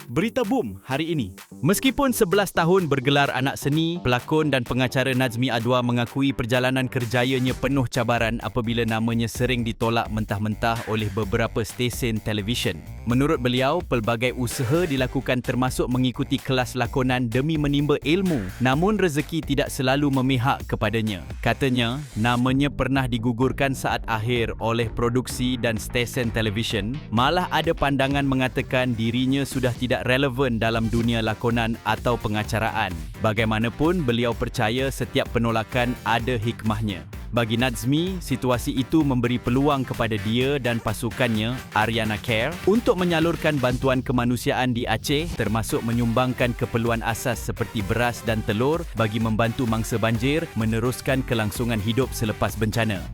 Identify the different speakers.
Speaker 1: Berita boom hari ini. Meskipun 11 tahun bergelar anak seni, pelakon dan pengacara Nazmi Adwa mengakui perjalanan kerjayanya penuh cabaran apabila namanya sering ditolak mentah-mentah oleh beberapa stesen televisyen. Menurut beliau, pelbagai usaha dilakukan termasuk mengikuti kelas lakonan demi menimba ilmu, namun rezeki tidak selalu memihak kepadanya. Katanya, namanya pernah digugurkan saat akhir oleh produksi dan stesen televisyen, malah ada pandangan mengatakan dirinya sudah tidak relevan dalam dunia lakonan atau pengacaraan. Bagaimanapun, beliau percaya setiap penolakan ada hikmahnya. Bagi Nazmi, situasi itu memberi peluang kepada dia dan pasukannya, Ariana Care, untuk menyalurkan bantuan kemanusiaan di Aceh termasuk menyumbangkan keperluan asas seperti beras dan telur bagi membantu mangsa banjir meneruskan kelangsungan hidup selepas bencana.